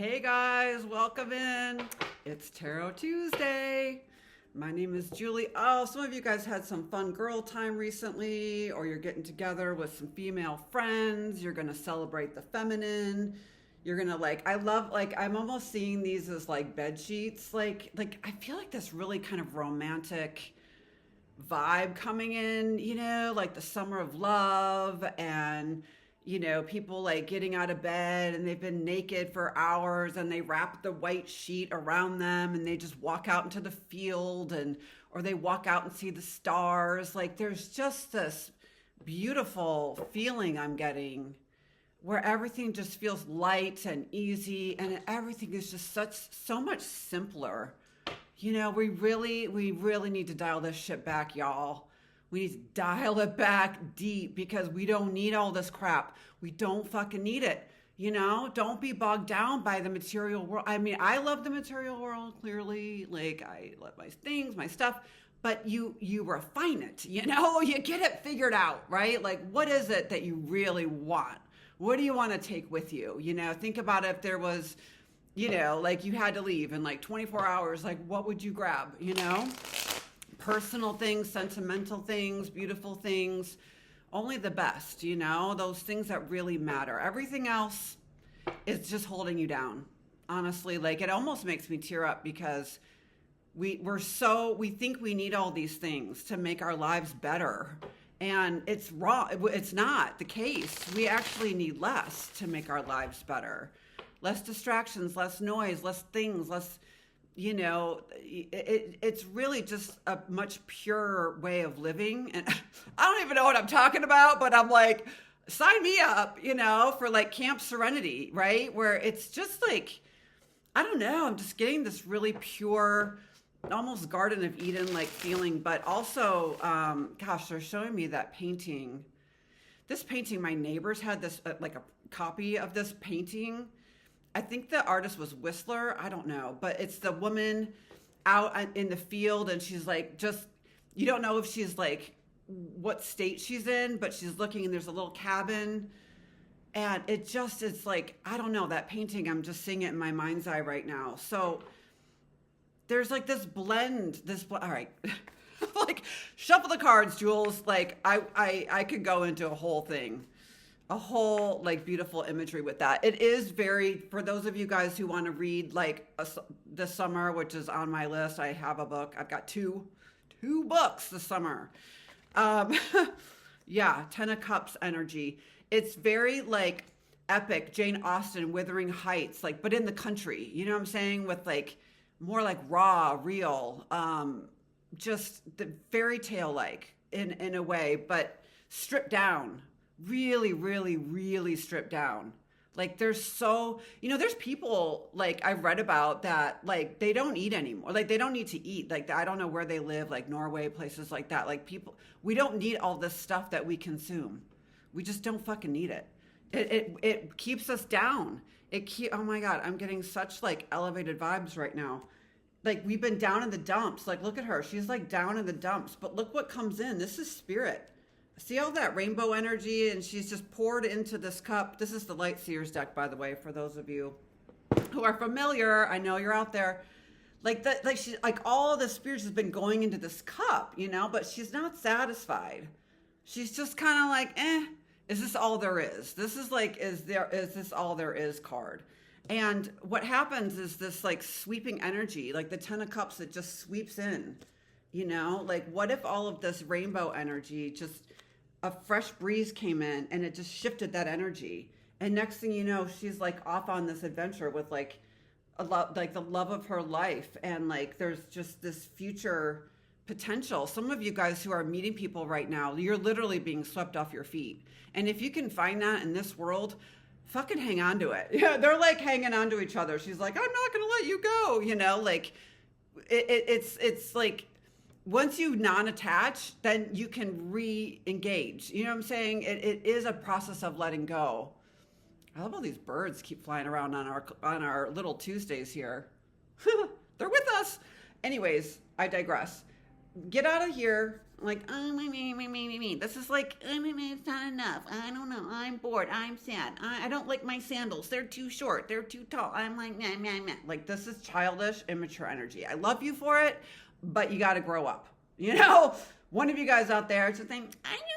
Hey guys, welcome in. It's Tarot Tuesday. My name is Julie. Oh, some of you guys had some fun girl time recently, or you're getting together with some female friends. You're going to celebrate the feminine. You're going to I'm almost seeing these as like bed sheets. Like I feel like this really kind of romantic vibe coming in, like the summer of love and people like getting out of bed and they've been naked for hours and they wrap the white sheet around them and they just walk out into the field or they walk out and see the stars. Like there's just this beautiful feeling I'm getting where everything just feels light and easy and everything is just so much simpler. We really need to dial this shit back, y'all. We need to dial it back deep because we don't need all this crap. We don't fucking need it. Don't be bogged down by the material world. I mean, I love the material world, clearly. Like, I love my things, my stuff. But you refine it, you get it figured out, right? Like, what is it that you really want? What do you want to take with you? Think about if there was, like you had to leave in like 24 hours, like what would you grab, Personal things, sentimental things, beautiful things, only the best, those things that really matter. Everything else is just holding you down. Honestly, like it almost makes me tear up because we think we need all these things to make our lives better. And it's wrong. It's not the case. We actually need less to make our lives better. Less distractions, less noise, less things, less it's really just a much purer way of living. And I don't even know what I'm talking about, but I'm like, sign me up, for like Camp Serenity, right? Where it's just like, I don't know, I'm just getting this really pure, almost Garden of Eden like feeling, but also, they're showing me that painting. This painting, my neighbors had this, like a copy of this painting. I think the artist was Whistler. I don't know, but it's the woman out in the field and she's like, you don't know if she's like, what state she's in, but she's looking and there's a little cabin and it's like, I don't know, that painting, I'm just seeing it in my mind's eye right now. So there's like this blend, all right, like shuffle the cards, Jules. Like I could go into a whole thing. A whole like beautiful imagery with that. It is very, for those of you guys who want to read like this summer, which is on my list. I have a book. I've got two books this summer. Yeah, 10 of Cups energy. It's very like epic Jane Austen, Wuthering Heights, like, but in the country, you know what I'm saying? With like more like raw, real, just the fairy tale like in a way, but stripped down. Really, really, really stripped down. Like there's there's people like I've read about that, like they don't eat anymore. Like they don't need to eat. Like I don't know where they live, like Norway, places like that. Like we don't need all this stuff that we consume. We just don't fucking need it. It keeps us down. Oh my God, I'm getting such like elevated vibes right now. Like we've been down in the dumps. Like look at her. She's like down in the dumps, but look what comes in. This is spirit. See all that rainbow energy, and she's just poured into this cup. This is the Light Seers deck, by the way, for those of you who are familiar. I know you're out there. Like that, like she, like all the spirit has been going into this cup, but she's not satisfied. She's just kind of like, is this all there is? This is like, is this all there is card? And what happens is this like sweeping energy, like the 10 of Cups that just sweeps in, like what if all of this rainbow energy just a fresh breeze came in and it just shifted that energy. And next thing you know, she's like off on this adventure with like like the love of her life. And like, there's just this future potential. Some of you guys who are meeting people right now, you're literally being swept off your feet. And if you can find that in this world, fucking hang on to it. Yeah. They're like hanging on to each other. She's like, I'm not going to let you go. Like it's like, once you non-attach, then you can re-engage. You know what I'm saying? It is a process of letting go. I love all these birds keep flying around on our little Tuesdays here. They're with us. Anyways, I digress. Get out of here. Like, oh, me. This is like, it's not enough. I don't know. I'm bored. I'm sad. I don't like my sandals. They're too short. They're too tall. I'm like, meh. Like, this is childish, immature energy. I love you for it, but you got to grow up. You know, one of you guys out there is saying, I don't know.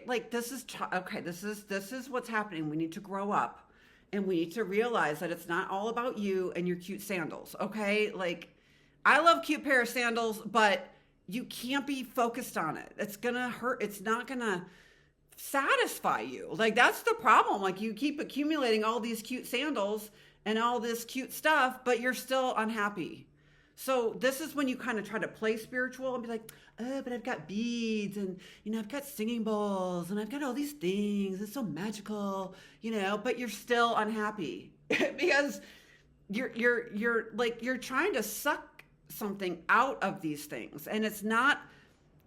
Like, this is, okay, this is what's happening. We need to grow up. And we need to realize that it's not all about you and your cute sandals, okay? Like, I love cute pair of sandals, but you can't be focused on it. It's gonna hurt. It's not gonna satisfy you. Like, that's the problem. Like, you keep accumulating all these cute sandals and all this cute stuff, but you're still unhappy. So this is when you kind of try to play spiritual and be like, oh, but I've got beads and, you know, I've got singing bowls and I've got all these things. It's so magical, you know, but you're still unhappy because you're trying to suck something out of these things. And it's not,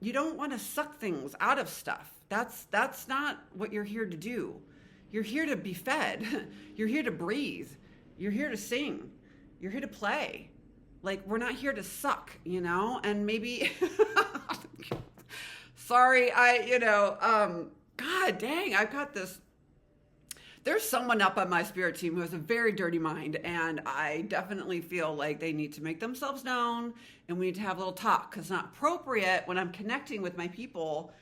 you don't want to suck things out of stuff. That's not what you're here to do. You're here to be fed. You're here to breathe. You're here to sing. You're here to play. Like, we're not here to suck, you know, and maybe, sorry, God dang, I've got this, there's someone up on my spirit team who has a very dirty mind, and I definitely feel like they need to make themselves known, and we need to have a little talk, because it's not appropriate when I'm connecting with my people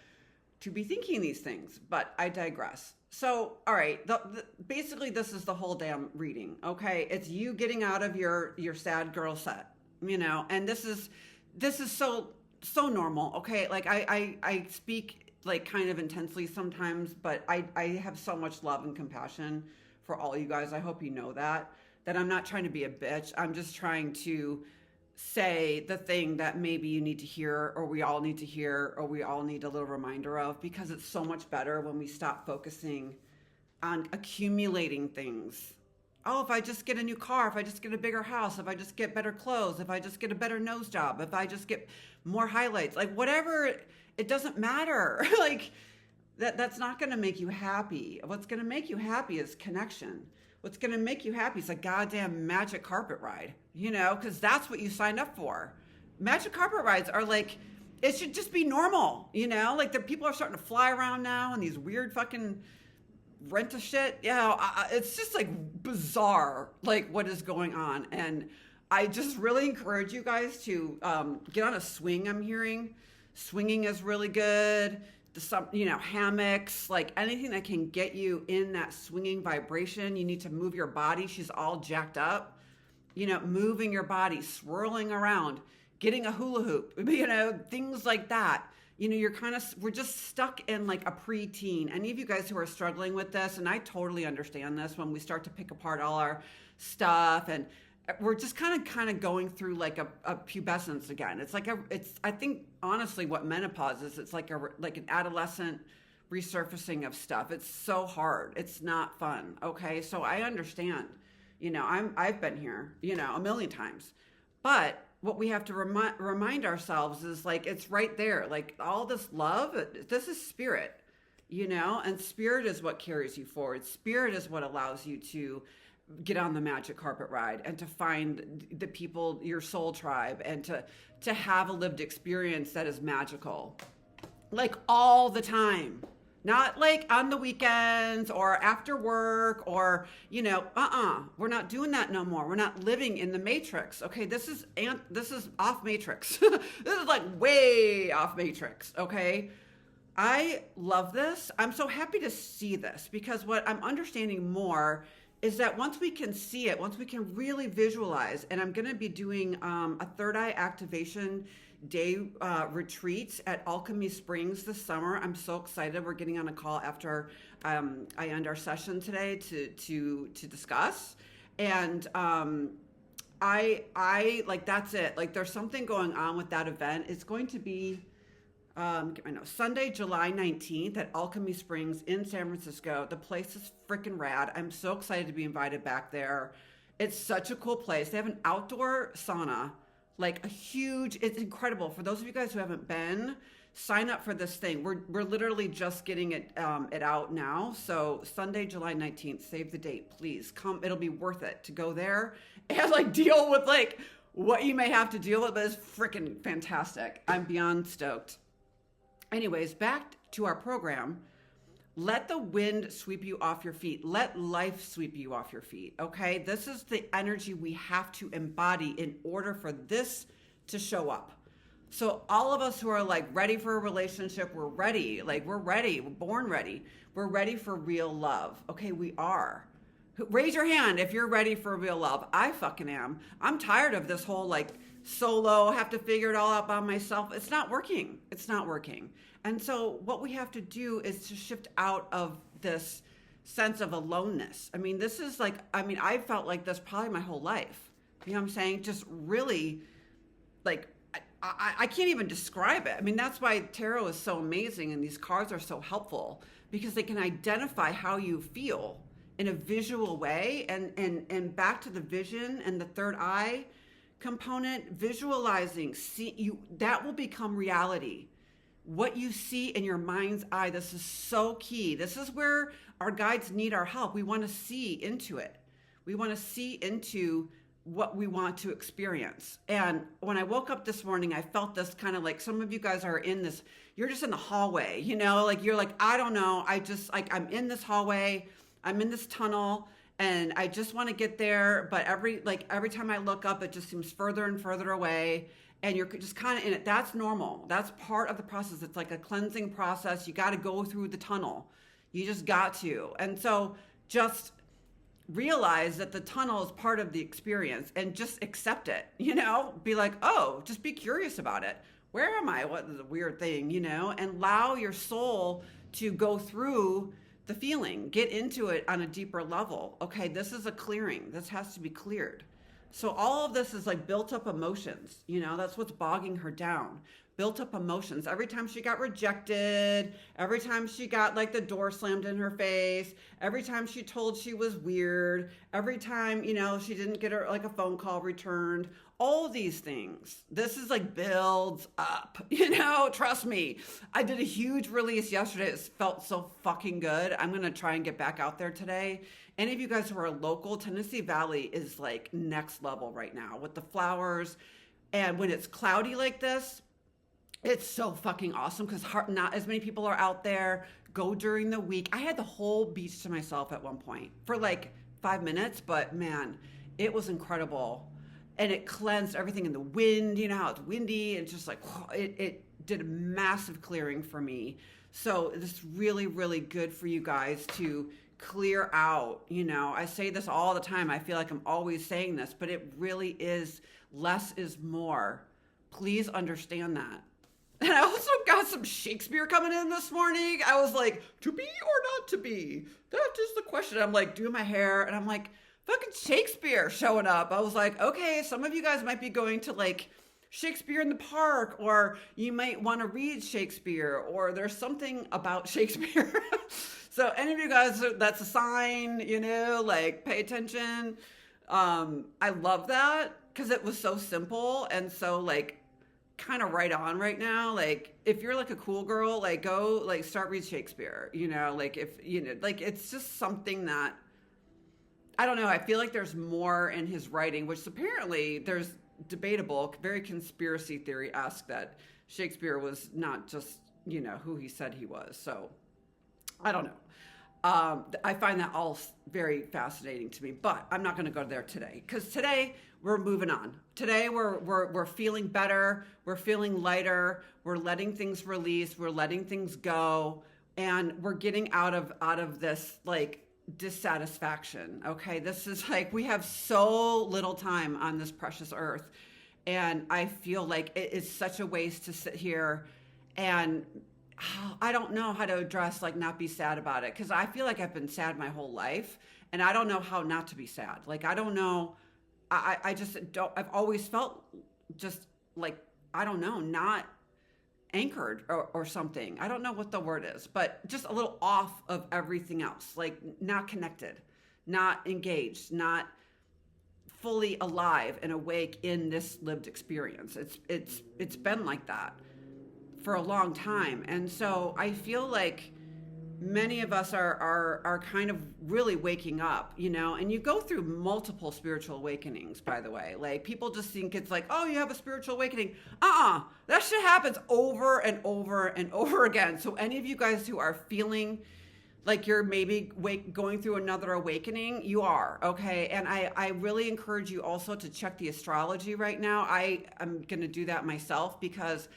to be thinking these things, but I digress. So, all right, basically this is the whole damn reading, okay? It's you getting out of your sad girl set, you know, and this is so normal, okay? Like, I speak like kind of intensely sometimes, but I have so much love and compassion for all you guys. I hope you know that I'm not trying to be a bitch. I'm just trying to say the thing that maybe you need to hear, or we all need to hear, or we all need a little reminder of, because it's so much better when we stop focusing on accumulating things. Oh, if I just get a new car, if I just get a bigger house, if I just get better clothes, if I just get a better nose job, if I just get more highlights, like whatever, it doesn't matter. Like that's not going to make you happy. What's going to make you happy is connection. What's going to make you happy is a goddamn magic carpet ride, you know, because that's what you signed up for. Magic carpet rides are like, it should just be normal, you know, like the people are starting to fly around now and these weird fucking rent a shit. You know, it's just like bizarre, like what is going on. And I just really encourage you guys to get on a swing. I'm hearing swinging is really good. Hammocks, like anything that can get you in that swinging vibration. You need to move your body. She's all jacked up, you know, moving your body, swirling around, getting a hula hoop, you know, things like that. You know, we're just stuck in like a preteen. Any of you guys who are struggling with this, and I totally understand this, when we start to pick apart all our stuff, and we're just kind of going through like a pubescence again. It's like I think honestly what menopause is, it's like an adolescent resurfacing of stuff. It's so hard. It's not fun. Okay. So I understand, you know, I've been here, you know, a million times, but what we have to remind ourselves is like, it's right there. Like all this love, this is spirit, you know, and spirit is what carries you forward. Spirit is what allows you to get on the magic carpet ride and to find the people, your soul tribe, and to have a lived experience that is magical, like all the time, not like on the weekends or after work or, you know, we're not doing that no more. We're not living in the matrix. Okay. This is off matrix. This is like way off matrix. Okay. I love this. I'm so happy to see this, because what I'm understanding more is that once we can see it, once we can really visualize, and I'm going to be doing a third eye activation day retreat at Alchemy Springs this summer. I'm so excited. We're getting on a call after I end our session today to discuss. And I like, that's it. Like there's something going on with that event. It's going to be Sunday, July 19th at Alchemy Springs in San Francisco. The place is freaking rad. I'm so excited to be invited back there. It's such a cool place. They have an outdoor sauna, like a huge, it's incredible. For those of you guys who haven't been, sign up for this thing. We're literally just getting it out now. So Sunday, July 19th, save the date, please come. It'll be worth it to go there and like deal with like what you may have to deal with, but it's freaking fantastic. I'm beyond stoked. Anyways, back to our program. Let the wind sweep you off your feet. Let life sweep you off your feet. Okay. This is the energy we have to embody in order for this to show up. So all of us who are like ready for a relationship, we're ready. Like we're ready. We're born ready. We're ready for real love. Okay. We are. Raise your hand if you're ready for real love. I fucking am. I'm tired of this whole like solo, have to figure it all out by myself. It's not working. It's not working. And so what we have to do is to shift out of this sense of aloneness. I mean, this is like, I felt like this probably my whole life. You know what I'm saying? Just really like, I can't even describe it. I mean, that's why tarot is so amazing and these cards are so helpful because they can identify how you feel in a visual way. And back to the vision and the third eye component, visualizing, that will become reality. What you see in your mind's eye, this is so key. This is where our guides need our help. We want to see into it. We want to see into what we want to experience. And when I woke up this morning, I felt this kind of like some of you guys are in this, you're just in the hallway, you know, like you're like, I don't know. I just like, I'm in this hallway, I'm in this tunnel and I just want to get there. But every time I look up, it just seems further and further away. And you're just kind of in it. That's normal. That's part of the process. It's like a cleansing process. You got to go through the tunnel. You just got to. And so just realize that the tunnel is part of the experience and just accept it, you know, be like, oh, just be curious about it. Where am I? What is a weird thing, you know, and allow your soul to go through the feeling, get into it on a deeper level. Okay, this is a clearing. This has to be cleared. So all of this is like built up emotions, you know, that's what's bogging her down. Built up emotions. Every time she got rejected, every time she got like the door slammed in her face, every time she told she was weird, every time, you know, she didn't get her like a phone call returned, all these things. This is like builds up, you know, trust me. I did a huge release yesterday. It felt so fucking good. I'm going to try and get back out there today. Any of you guys who are local, Tennessee Valley is like next level right now with the flowers. And when it's cloudy like this, it's so fucking awesome because not as many people are out there. Go during the week. I had the whole beach to myself at one point for like 5 minutes, but man, it was incredible. And it cleansed everything in the wind. You know how it's windy. It's just like, it did a massive clearing for me. So it's really, really good for you guys to clear out. You know, I say this all the time. I feel like I'm always saying this, but it really is less is more. Please understand that. And I also got some Shakespeare coming in this morning. I was like, to be or not to be? That is the question. I'm like doing my hair and I'm like, fucking Shakespeare showing up. I was like, okay, some of you guys might be going to like Shakespeare in the Park, or you might want to read Shakespeare, or there's something about Shakespeare. So any of you guys, that's a sign, you know, like pay attention. I love that because it was so simple and so like kind of right on right now. Like if you're like a cool girl, like go like start read Shakespeare, you know, like if you know, like it's just something that I don't know. I feel like there's more in his writing, which apparently there's debatable, very conspiracy theory-esque that Shakespeare was not just, you know, who he said he was. So I don't know. I find that all very fascinating to me, but I'm not going to go there today because today we're moving on. Today we're feeling better. We're feeling lighter. We're letting things release. We're letting things go, and we're getting out of this like dissatisfaction. Okay, this is like we have so little time on this precious earth, and I feel like it is such a waste to sit here and. I don't know how to address, like, not be sad about it. Because I feel like I've been sad my whole life. And I don't know how not to be sad. Like, I don't know. I just don't. I've always felt just like, I don't know, not anchored or something. I don't know what the word is. But just a little off of everything else. Like, not connected, not engaged, not fully alive and awake in this lived experience. It's been like that for a long time. And so I feel like many of us are kind of really waking up, you know, and you go through multiple spiritual awakenings, by the way. Like, people just think it's like, oh, you have a spiritual awakening. That shit happens over and over and over again. So any of you guys who are feeling like you're maybe going through another awakening, you are, okay? And I really encourage you also to check the astrology right now. I'm going to do that myself, because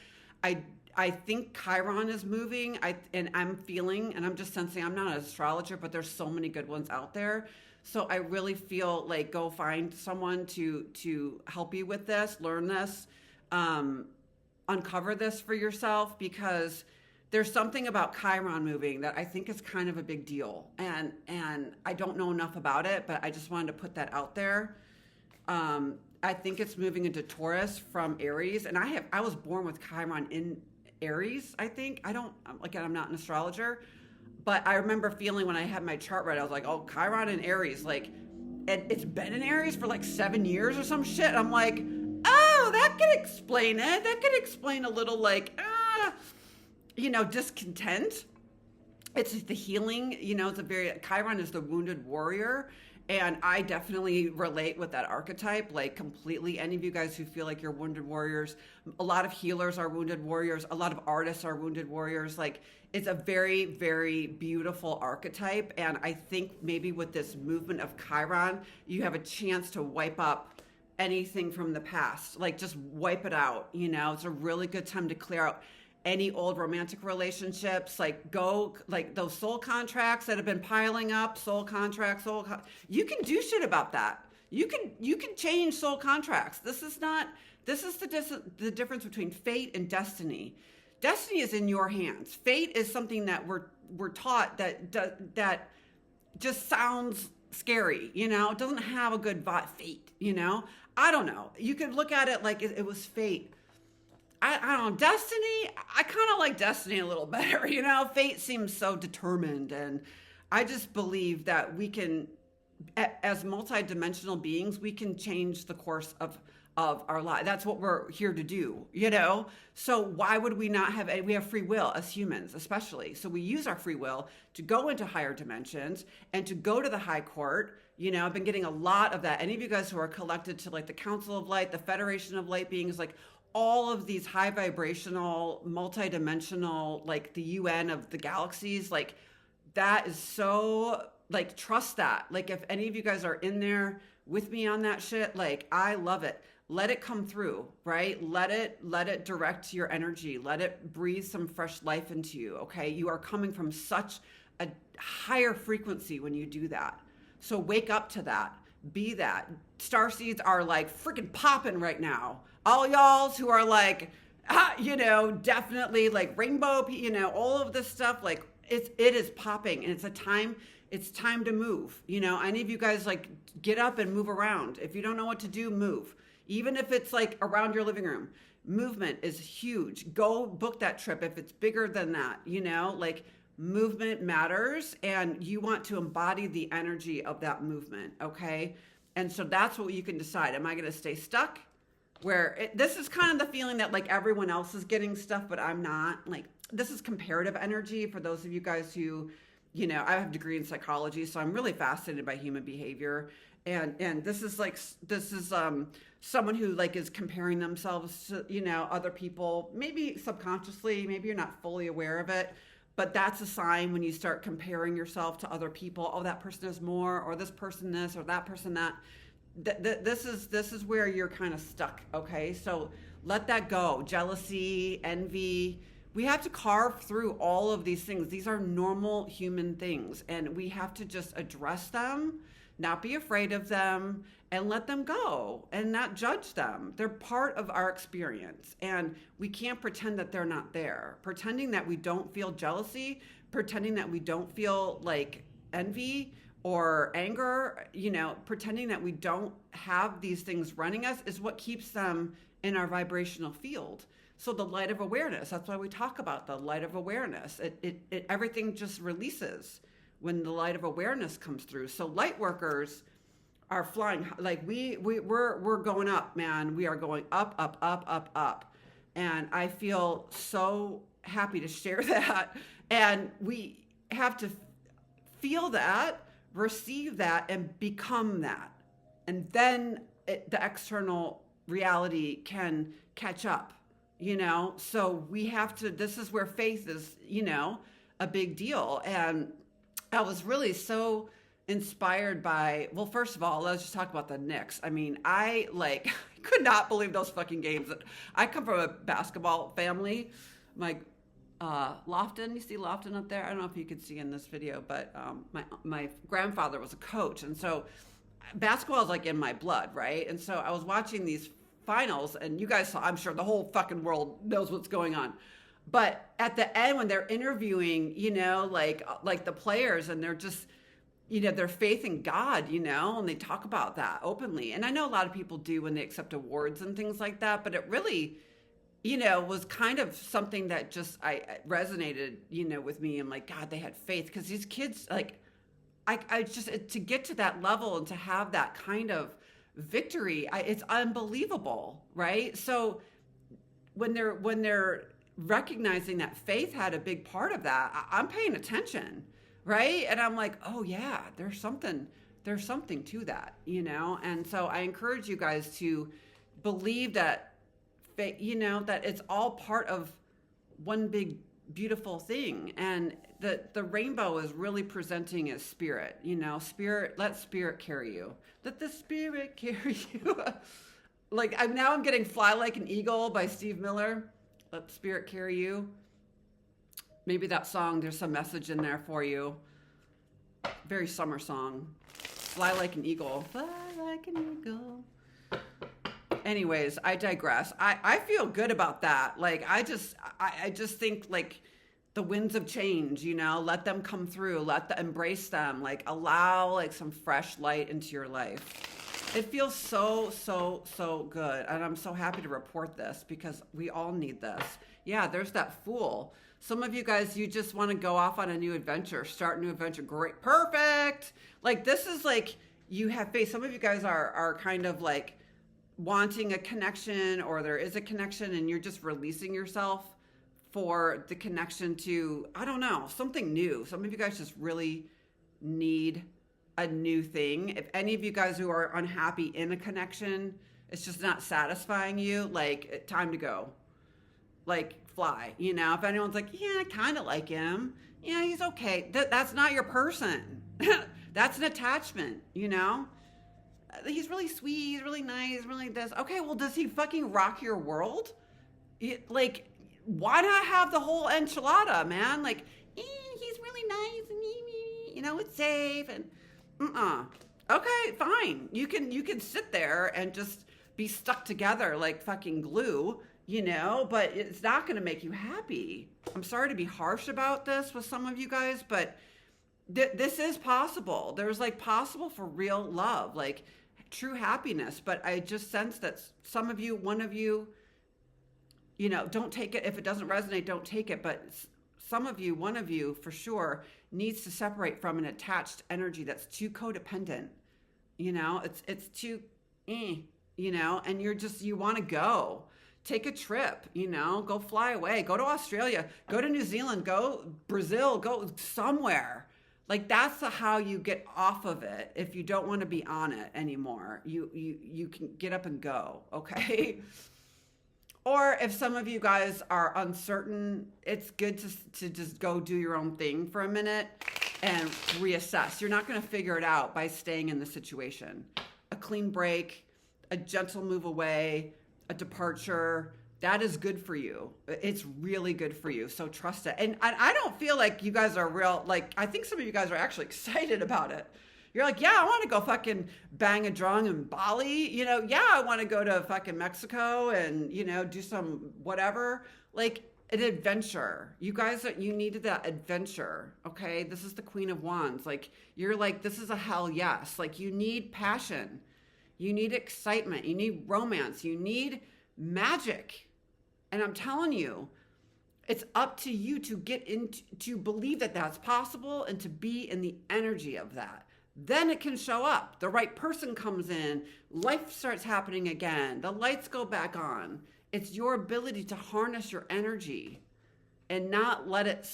I think Chiron is moving, and I'm feeling, and I'm just sensing, I'm not an astrologer, but there's so many good ones out there. So I really feel like, go find someone to help you with this, learn this, uncover this for yourself, because there's something about Chiron moving that I think is kind of a big deal. And I don't know enough about it, but I just wanted to put that out there. I think it's moving into Taurus from Aries, and I was born with Chiron in Aries, I think. I'm not an astrologer, but I remember feeling when I had my chart read, I was like, oh, Chiron in Aries, like, and it's been in Aries for like 7 years or some shit. I'm like, oh, that could explain it. That could explain a little, like, discontent. It's the healing, Chiron is the wounded warrior. And I definitely relate with that archetype, like, completely. Any of you guys who feel like you're wounded warriors, a lot of healers are wounded warriors. A lot of artists are wounded warriors. Like, it's a very, very beautiful archetype. And I think maybe with this movement of Chiron, you have a chance to wipe up anything from the past, like, just wipe it out. It's a really good time to clear out any old romantic relationships, like, go, like, those soul contracts that have been piling up, you can do shit about that. You can change soul contracts. This is the difference between fate and destiny. Destiny is in your hands. Fate is something that we're taught that just sounds scary, it doesn't have a good vibe. Fate, I don't know. You could look at it like it was fate. I don't know, destiny, I kind of like destiny a little better, Fate seems so determined, and I just believe that we can, as multidimensional beings, we can change the course of our life. That's what we're here to do, So why would we not we have free will as humans, especially. So we use our free will to go into higher dimensions and to go to the high court. I've been getting a lot of that. Any of you guys who are collected to, like, the Council of Light, the Federation of Light Beings, like, all of these high vibrational, multidimensional, like the UN of the galaxies, like, that is so, like, trust that. Like, if any of you guys are in there with me on that shit, like, I love it. Let it come through, right? Let it direct your energy. Let it breathe some fresh life into you, okay? You are coming from such a higher frequency when you do that. So wake up to that. Be that. Starseeds are, like, freaking popping right now. All y'alls who are like, definitely, like, rainbow, all of this stuff, like, it is popping, and it's time to move. Any of you guys, like, get up and move around. If you don't know what to do, move. Even if it's, like, around your living room, movement is huge. Go book that trip if it's bigger than that, like, movement matters, and you want to embody the energy of that movement, okay? And so that's what you can decide. Am I going to stay stuck? This is kind of the feeling that, like, everyone else is getting stuff, but I'm not. Like, this is comparative energy for those of you guys who, I have a degree in psychology, so I'm really fascinated by human behavior. And this is someone who, like, is comparing themselves to, other people, maybe subconsciously, maybe you're not fully aware of it, but that's a sign when you start comparing yourself to other people. Oh, that person is more, or this person this, or that person that. This is where you're kind of stuck, okay? So let that go. Jealousy, envy. We have to carve through all of these things. These are normal human things, and we have to just address them, not be afraid of them, and let them go and not judge them. They're part of our experience, and we can't pretend that they're not there. Pretending that we don't feel jealousy, pretending that we don't feel, like, envy or anger, pretending that we don't have these things running us is what keeps them in our vibrational field. So the light of awareness, that's why we talk about the light of awareness. Everything just releases when the light of awareness comes through. So light workers are flying, like, we're going up, man. We are going up, up, up, up, up. And I feel so happy to share that. And have to feel that, receive that, and become that. And then the external reality can catch up, you know? So we have to, this is where faith is, you know, a big deal. And I was really so inspired by, well, first of all, let's just talk about the Knicks. I mean, I like could not believe those fucking games. I come from a basketball family. My Lofton, you see Lofton up there? I don't know if you could see in this video, but my grandfather was a coach, and so basketball is like in my blood, right? And so I was watching these finals, and you guys saw, I'm sure the whole fucking world knows what's going on. But at the end, when they're interviewing, you know, like the players, and they're just, you know, their faith in God, you know, and they talk about that openly. And I know a lot of people do when they accept awards and things like that, but it really, you know, was kind of something that just I resonated, you know, with me. I'm like, God, they had faith, because these kids, like, I just, to get to that level and to have that kind of victory, it's unbelievable, right? So when they're recognizing that faith had a big part of that, I'm paying attention, right? And I'm like, oh yeah, there's something to that, you know? And so I encourage you guys to believe that, you know, that it's all part of one big beautiful thing. And the rainbow is really presenting as spirit, you know, spirit, let spirit carry you. Let the spirit carry you. Like I'm getting Fly Like an Eagle by Steve Miller. Let the spirit carry you. Maybe that song, there's some message in there for you. Very summer song. Fly like an eagle. Fly like an eagle. Anyways, I digress. I feel good about that. Like, I just think, like, the winds of change, you know, let them come through, embrace them, like, allow, like, some fresh light into your life. It feels so, so, so good. And I'm so happy to report this, because we all need this. Yeah, there's that fool. Some of you guys, you just want to go off on a new adventure, start a new adventure. Great. Perfect. Like, this is like, you have faith. Some of you guys are kind of like wanting a connection, or there is a connection, and you're just releasing yourself for the connection to, I don't know, something new. Some of you guys just really need a new thing. If any of you guys who are unhappy in a connection, it's just not satisfying you, like, time to go. Like, fly, you know? If anyone's like, yeah, I kind of like him. Yeah, he's okay. That's not your person. That's an attachment, you know? He's really sweet, he's really nice, really this. Okay, well, does he fucking rock your world? Like, why not have the whole enchilada, man? Like, he's really nice, and you know, it's safe, and okay, fine. You can sit there and just be stuck together like fucking glue, you know, but it's not going to make you happy. I'm sorry to be harsh about this with some of you guys, but this is possible. There's like possible for real love, like true happiness. But I just sense that some of you, one of you, you know, don't take it. If it doesn't resonate, don't take it. But some of you, one of you for sure, needs to separate from an attached energy that's too codependent. You know, it's too, you know, and you want to go. Take a trip, you know, go fly away, go to Australia, go to New Zealand, go Brazil, go somewhere. Like, that's how you get off of it. If you don't want to be on it anymore, you can get up and go, okay? Or if some of you guys are uncertain, it's good to just go do your own thing for a minute and reassess. You're not going to figure it out by staying in the situation. A clean break, a gentle move away, a departure, that is good for you. It's really good for you. So trust it. And I don't feel like you guys are real, like, I think some of you guys are actually excited about it. You're like, yeah, I want to go fucking bang a drum in Bali. You know, yeah, I want to go to fucking Mexico and, you know, do some whatever. Like, an adventure. You guys, you needed that adventure, okay? This is the Queen of Wands. Like, you're like, this is a hell yes. Like, you need passion. You need excitement. You need romance. You need magic. And I'm telling you, it's up to you to get into, to believe that that's possible and to be in the energy of that. Then it can show up. The right person comes in. Life starts happening again. The lights go back on. It's your ability to harness your energy. and not let it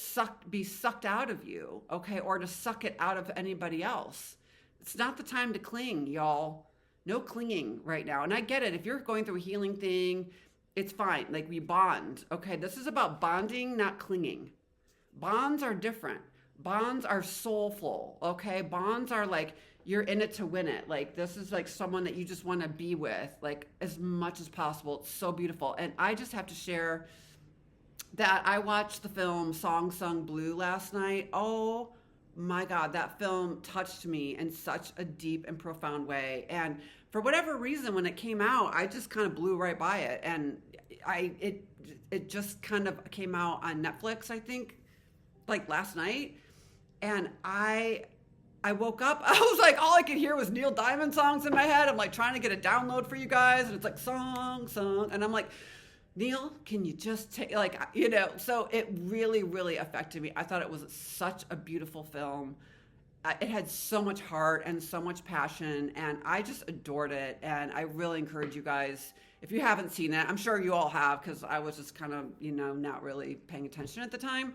be sucked out of you, okay? Or to suck it out of anybody else. It's not the time to cling, y'all. No clinging right now. And I get it. If you're going through a healing thing, it's fine. Like, we bond, okay? This is about bonding, not clinging. Bonds are different. Bonds are soulful, okay? Bonds are like, you're in it to win it. Like, this is like someone that you just want to be with, like, as much as possible. It's so beautiful. And I just have to share that I watched the film Song Sung Blue last night. Oh my God, that film touched me in such a deep and profound way. And for whatever reason, when it came out, I just kind of blew right by it. And it just kind of came out on Netflix, I think, like last night. And I woke up, I was like, all I could hear was Neil Diamond songs in my head. I'm like trying to get a download for you guys. And it's like song. And I'm like, Neil, can you just take, like, you know, so it really, really affected me. I thought it was such a beautiful film. It had so much heart and so much passion, and I just adored it. And I really encourage you guys, if you haven't seen it, I'm sure you all have, because I was just kind of, you know, not really paying attention at the time.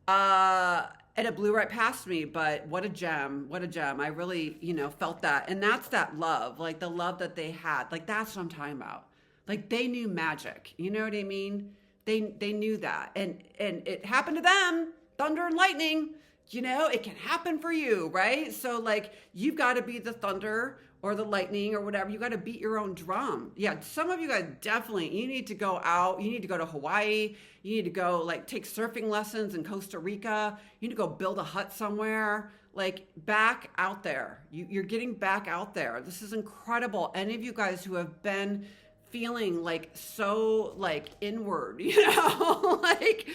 And it blew right past me, but what a gem, what a gem. I really, you know, felt that. And that's that love, like the love that they had. Like, that's what I'm talking about. Like, they knew magic. You know what I mean? They knew that. And it happened to them, thunder and lightning. You know, it can happen for you, right? So, like, you've got to be the thunder or the lightning or whatever. You got to beat your own drum. Yeah, some of you guys definitely, you need to go out. You need to go to Hawaii. You need to go, like, take surfing lessons in Costa Rica. You need to go build a hut somewhere. Like, back out there. You're getting back out there. This is incredible. Any of you guys who have been feeling like so like inward, you know, like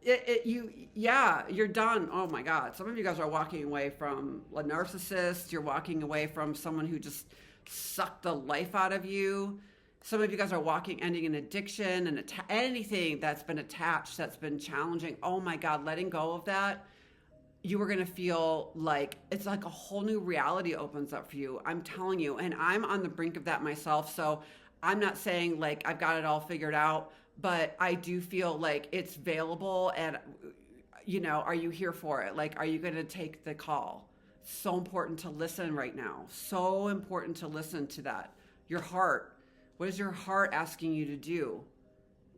you're done. Oh my God. Some of you guys are walking away from a narcissist. You're walking away from someone who just sucked the life out of you. Some of you guys are ending an addiction and anything that's been attached, that's been challenging. Oh my God, letting go of that. You are going to feel like it's like a whole new reality opens up for you. I'm telling you. And I'm on the brink of that myself. So I'm not saying like I've got it all figured out, but I do feel like it's available. And, you know, are you here for it? Like, are you going to take the call? So important to listen right now. So important to listen to that. Your heart. What is your heart asking you to do?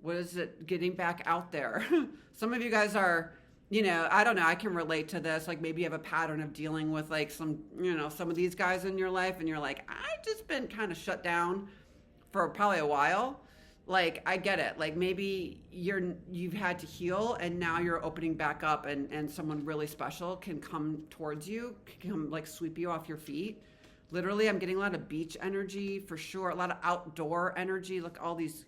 What is it getting back out there? Some of you guys are, you know, I don't know, I can relate to this. Like, maybe you have a pattern of dealing with like some, you know, some of these guys in your life, and you're like, I've just been kind of shut down for probably a while. Like, I get it. Like, maybe you've had to heal, and now you're opening back up, and someone really special can come towards you, can come like sweep you off your feet. Literally, I'm getting a lot of beach energy for sure, a lot of outdoor energy. Look, all these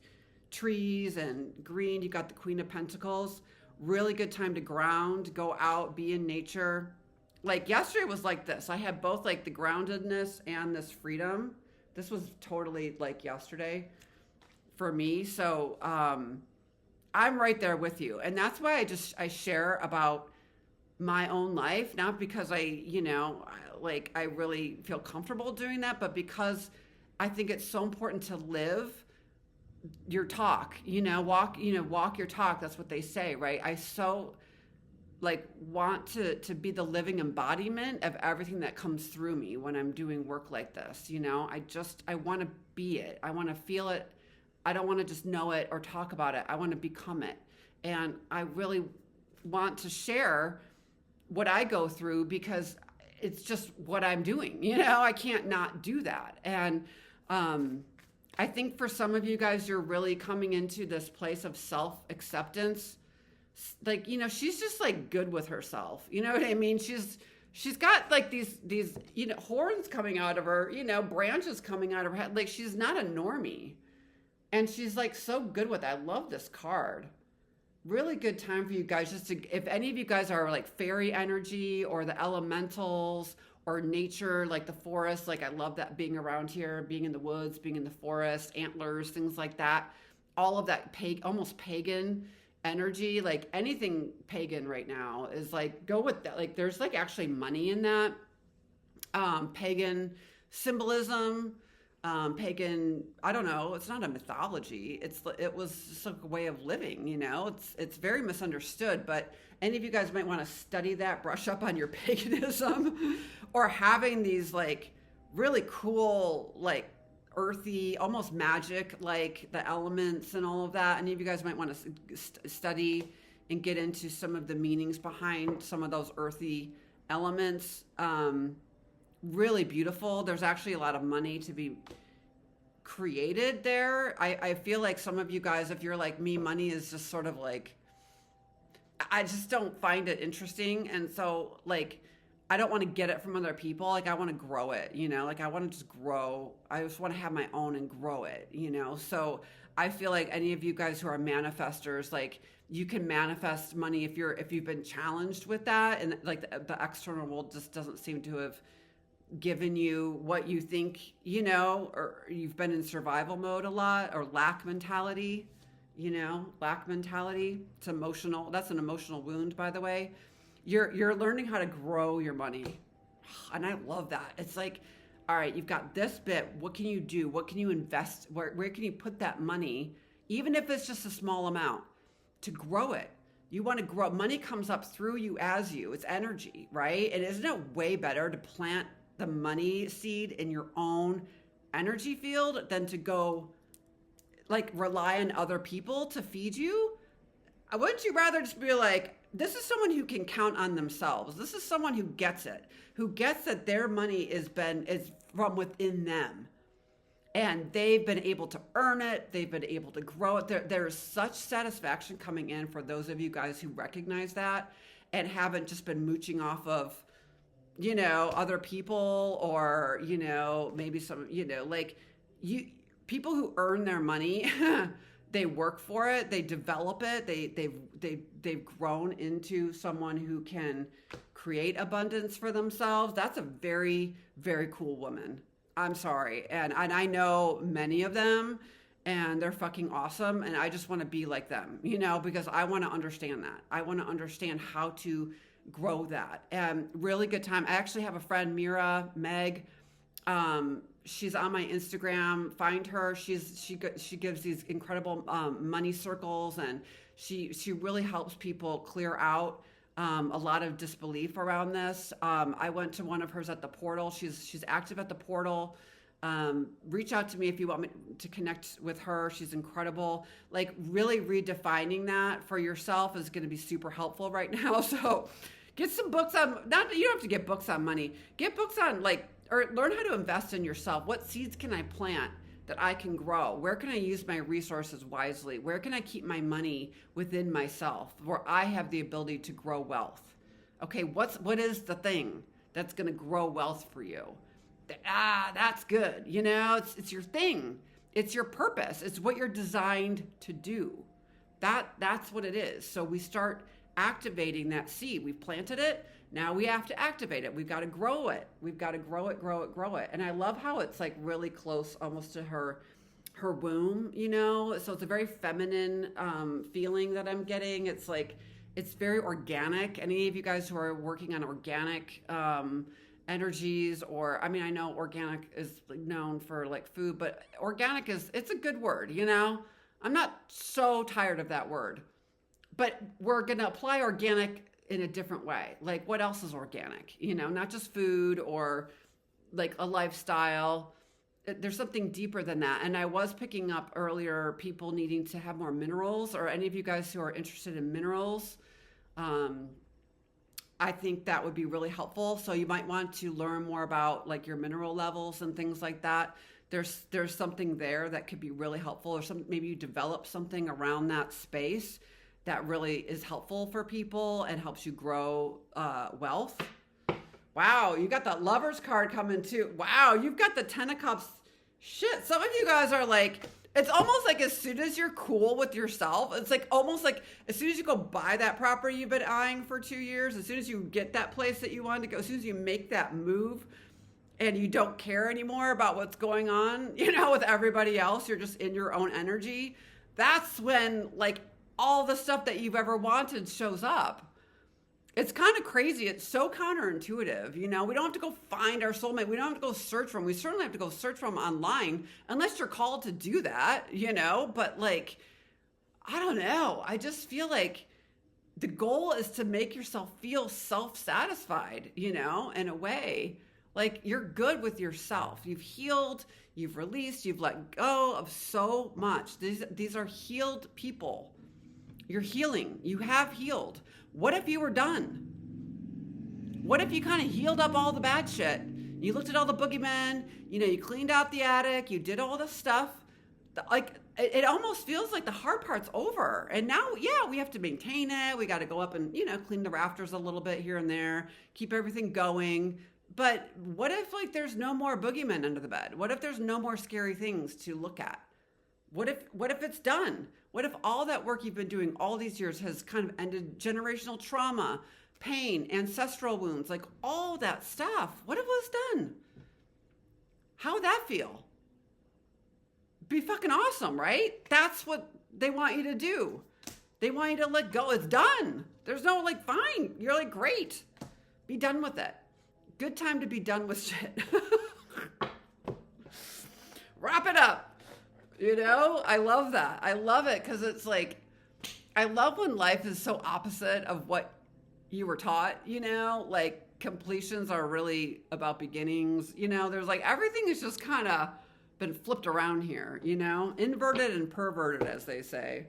trees and green. You got the Queen of Pentacles. Really good time to ground, go out, be in nature. Like, yesterday was like this. I had both like the groundedness and this freedom. This was totally like yesterday for me. So I'm right there with you. And that's why I share about my own life, not because I really feel comfortable doing that, but because I think it's so important to live your talk, walk your talk. That's what they say, right? I so want to be the living embodiment of everything that comes through me when I'm doing work like this. I want to be it. I want to feel it. I don't want to just know it or talk about it. I want to become it. And I really want to share what I go through because it's just what I'm doing. I can't not do that. And I think for some of you guys, you're really coming into this place of self-acceptance. Like, she's just like good with herself. You know what I mean? She's got like these horns coming out of her, branches coming out of her head. Like, she's not a normie. And she's like so good with it. I love this card. Really good time for you guys if any of you guys are like fairy energy or the elementals or nature, like the forest. Like, I love that, being around here, being in the woods, being in the forest, antlers, things like that. All of that almost pagan energy, like anything pagan right now is like, go with that. Like, there's like actually money in that pagan symbolism. pagan, I don't know, it's not a mythology. It was just a way of living, you know. It's very misunderstood, but any of you guys might want to study that, brush up on your paganism, or having these like really cool, like earthy, almost magic, like the elements and all of that. Any of you guys might want to study and get into some of the meanings behind some of those earthy elements. Really beautiful. There's actually a lot of money to be created there. I feel like some of you guys, if you're like me, money is just sort of like, I just don't find it interesting. And so like, I don't want to get it from other people. Like I want to grow it, you know, like I want to just grow. I just want to have my own and grow it, you know? So I feel like any of you guys who are manifestors, like you can manifest money if you've been challenged with that. And like the external world just doesn't seem to have given you what you think, you know, or you've been in survival mode a lot, or lack mentality, you know, lack mentality. It's emotional. That's an emotional wound, by the way. You're learning how to grow your money. And I love that. It's like, all right, you've got this bit. What can you do? What can you invest? Where can you put that money? Even if it's just a small amount, to grow it. You want to grow. Money comes up through you as you. It's energy, right? And isn't it way better to plant the money seed in your own energy field than to go like rely on other people to feed you? Wouldn't you rather just be like, this is someone who can count on themselves. This is someone who gets it, who gets that their money is from within them. And they've been able to earn it. They've been able to grow it. There's such satisfaction coming in for those of you guys who recognize that and haven't just been mooching off of, you know, other people, or, you know, maybe some, you know, like people who earn their money, they work for it, they develop it, they've grown into someone who can create abundance for themselves. That's a very, very cool woman. I'm sorry. And I know many of them, and they're fucking awesome. And I just want to be like them, you know, because I want to understand that. I want to understand how to grow that. And really good time. I actually have a friend, Mira Meg. She's on my Instagram. Find her. She gives these incredible money circles, and she really helps people clear out a lot of disbelief around this. I went to one of hers at the portal. She's active at the portal. Reach out to me if you want me to connect with her. She's incredible. Like really redefining that for yourself is going to be super helpful right now. So get some books on, you don't have to get books on money. Get books on or learn how to invest in yourself. What seeds can I plant that I can grow? Where can I use my resources wisely? Where can I keep my money within myself where I have the ability to grow wealth? Okay, what is the thing that's going to grow wealth for you? That's good. You know, it's your thing. It's your purpose. It's what you're designed to do. That's what it is. So we start activating that seed. We've planted it. Now we have to activate it. We've got to grow it. We've got to grow it. And I love how it's like really close almost to her womb, you know? So it's a very feminine feeling that I'm getting. It's like, it's very organic. Any of you guys who are working on organic energies, or, I mean, I know organic is known for like food, but organic it's a good word, you know? I'm not so tired of that word, but we're going to apply organic in a different way. Like what else is organic? You know, not just food or like a lifestyle. There's something deeper than that. And I was picking up earlier people needing to have more minerals, or any of you guys who are interested in minerals. I think that would be really helpful. So you might want to learn more about like your mineral levels and things like that. There's something there that could be really helpful, or maybe you develop something around that space that really is helpful for people and helps you grow wealth. Wow, you got that Lover's card coming too. Wow, you've got the Ten of Cups. Shit, some of you guys are like, it's almost like as soon as you're cool with yourself, it's like almost like as soon as you go buy that property you've been eyeing for 2 years, as soon as you get that place that you wanted to go, as soon as you make that move and you don't care anymore about what's going on, you know, with everybody else, you're just in your own energy. That's when like all the stuff that you've ever wanted shows up. It's kind of crazy. It's so counterintuitive. You know, we don't have to go find our soulmate. We don't have to go search for them. We certainly have to go search for them online, unless you're called to do that, you know? But like, I don't know. I just feel like the goal is to make yourself feel self-satisfied, you know, in a way. Like you're good with yourself. You've healed, you've released, you've let go of so much. These are healed people. You're healing. You have healed. What if you were done? What if you kind of healed up all the bad shit? You looked at all the boogeymen, you know, you cleaned out the attic, you did all the stuff. Like, it almost feels like the hard part's over. And now, yeah, we have to maintain it. We got to go up and, you know, clean the rafters a little bit here and there, keep everything going. But what if, like, there's no more boogeymen under the bed? What if there's no more scary things to look at? What if it's done? What if all that work you've been doing all these years has kind of ended generational trauma, pain, ancestral wounds, like all that stuff? What if it was done? How would that feel? Be fucking awesome, right? That's what they want you to do. They want you to let go. It's done. There's no like, fine. You're like, great. Be done with it. Good time to be done with shit. Wrap it up. You know, I love that. I love it because it's like, I love when life is so opposite of what you were taught, you know, like completions are really about beginnings. You know, there's like, everything is just kind of been flipped around here, you know, inverted and perverted, as they say.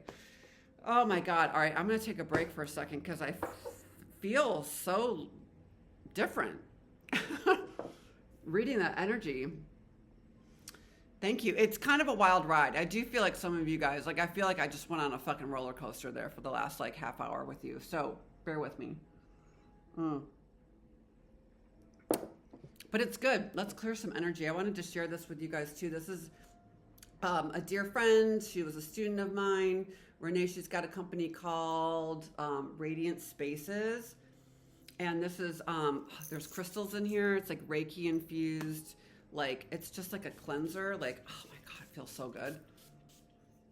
Oh my God. All right. I'm going to take a break for a second because I feel so different reading that energy. Thank you. It's kind of a wild ride. I do feel like some of you guys, like I feel like I just went on a fucking roller coaster there for the last like half hour with you. So bear with me. But it's good. Let's clear some energy. I wanted to share this with you guys too. This is a dear friend. She was a student of mine. Renee, she's got a company called Radiant Spaces. And this is, there's crystals in here. It's like Reiki infused. Like, it's just like a cleanser. Like, oh my God, it feels so good.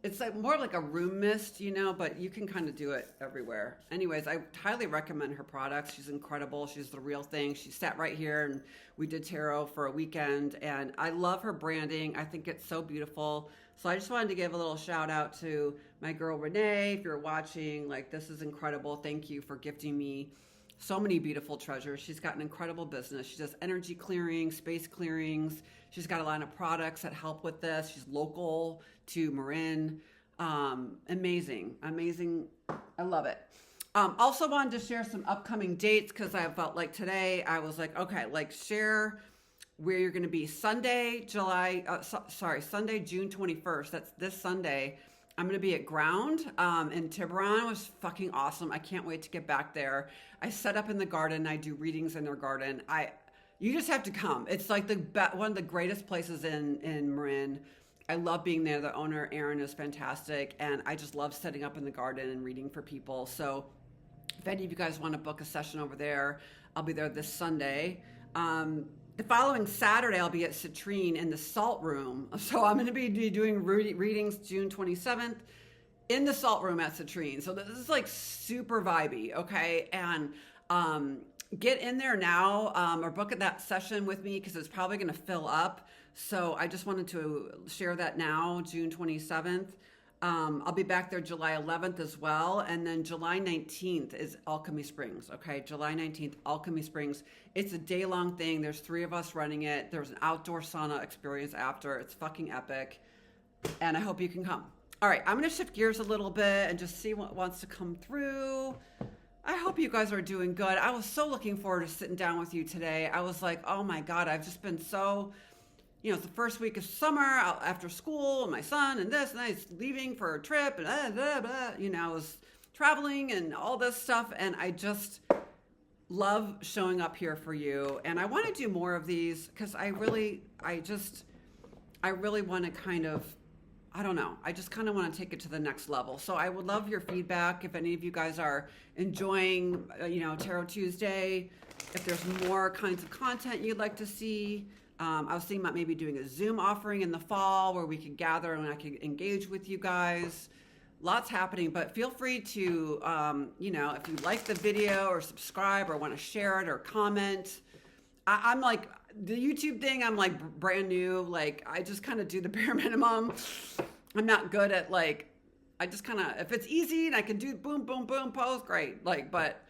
It's like more like a room mist, you know, but you can kind of do it everywhere. Anyways, I highly recommend her products. She's incredible. She's the real thing. She sat right here and we did tarot for a weekend and I love her branding. I think it's so beautiful. So I just wanted to give a little shout out to my girl, Renee. If you're watching, like, this is incredible. Thank you for gifting me so many beautiful treasures. She's got an incredible business. She does energy clearing, space clearings. She's got a line of products that help with this. She's local to Marin. Amazing. I love it. Also wanted to share some upcoming dates because I felt like today I was like, okay, like share where you're going to be Sunday, June 21st. That's this Sunday. I'm going to be at Ground in Tiburon. It was fucking awesome. I can't wait to get back there. I set up in the garden. I do readings in their garden. You just have to come. It's like one of the greatest places in Marin. I love being there. The owner, Aaron, is fantastic. And I just love setting up in the garden and reading for people. So if any of you guys want to book a session over there, I'll be there this Sunday. The following Saturday, I'll be at Citrine in the Salt Room. So I'm going to be doing readings June 27th in the Salt Room at Citrine. So this is like super vibey, okay? And get in there now or book at that session with me because it's probably going to fill up. So I just wanted to share that now, June 27th. I'll be back there July 11th as well. And then July 19th is Alchemy Springs. Okay. July 19th, Alchemy Springs. It's a day-long thing. There's 3 of us running it. There's an outdoor sauna experience after. It's fucking epic. And I hope you can come. All right. I'm going to shift gears a little bit and just see what wants to come through. I hope you guys are doing good. I was so looking forward to sitting down with you today. I was like, oh my God, I've just been so... You know, it's the first week of summer after school, and my son and this, and I was leaving for a trip, and blah, blah, blah. You know, I was traveling and all this stuff, and I just love showing up here for you. And I want to do more of these because I really want to kind of, I don't know, I just kind of want to take it to the next level. So I would love your feedback if any of you guys are enjoying, Tarot Tuesday, if there's more kinds of content you'd like to see. I was thinking about maybe doing a Zoom offering in the fall where we could gather and I could engage with you guys. lots happening, but feel free to, if you like the video or subscribe or want to share it or comment. I'm like, the YouTube thing, I'm like brand new. Like, I just kind of do the bare minimum. I'm not good at like, I just kind of, if it's easy and I can do boom, boom, boom, post, great. Like, but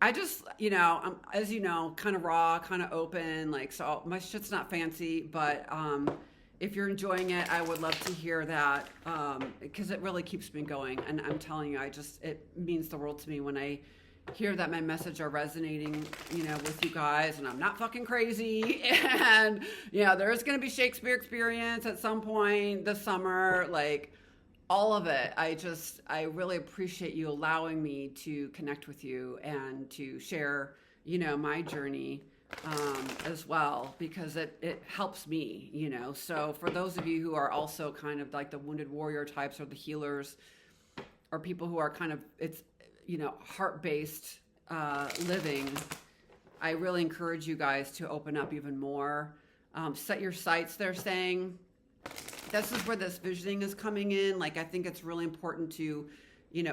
I just, I'm, as you know, kind of raw, kind of open. Like, so my shit's not fancy, but if you're enjoying it, I would love to hear that because it really keeps me going. And I'm telling you, it means the world to me when I hear that my message are resonating, with you guys, and I'm not fucking crazy. And, there's going to be Shakespeare experience at some point this summer, like all of it. I really appreciate you allowing me to connect with you and to share, my journey as well, because it helps me, So for those of you who are also kind of like the wounded warrior types or the healers or people who are kind of, it's, heart-based living, I really encourage you guys to open up even more. Set your sights, they're saying. This is where this visioning is coming in. Like, I think it's really important to,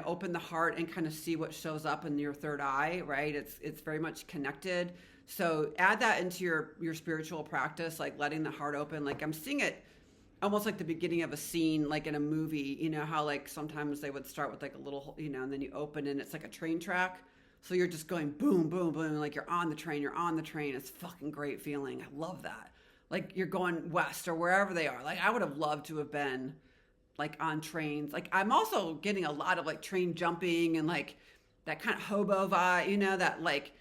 open the heart and kind of see what shows up in your third eye, right? It's very much connected. So add that into your spiritual practice, like letting the heart open. Like, I'm seeing it almost like the beginning of a scene, like in a movie, how like sometimes they would start with like a little, and then you open and it's like a train track. So you're just going boom, boom, boom. Like you're on the train. It's a fucking great feeling. I love that. Like you're going west or wherever they are. Like I would have loved to have been like on trains. Like I'm also getting a lot of like train jumping and like that kind of hobo vibe, that like,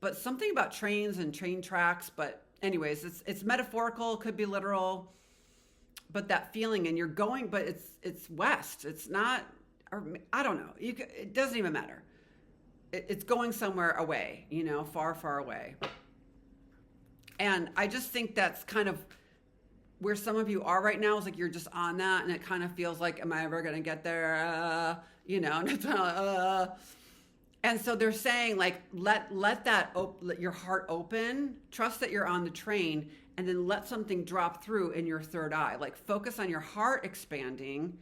but something about trains and train tracks. But anyways, it's metaphorical, could be literal. But that feeling, and you're going, but it's west. It's not, or I don't know. It doesn't even matter. It's going somewhere away, far, far away. And I just think that's kind of where some of you are right now. Is like you're just on that, and it kind of feels like, am I ever going to get there? And it's and so they're saying like let your heart open. Trust that you're on the train. And then let something drop through in your third eye. Like focus on your heart expanding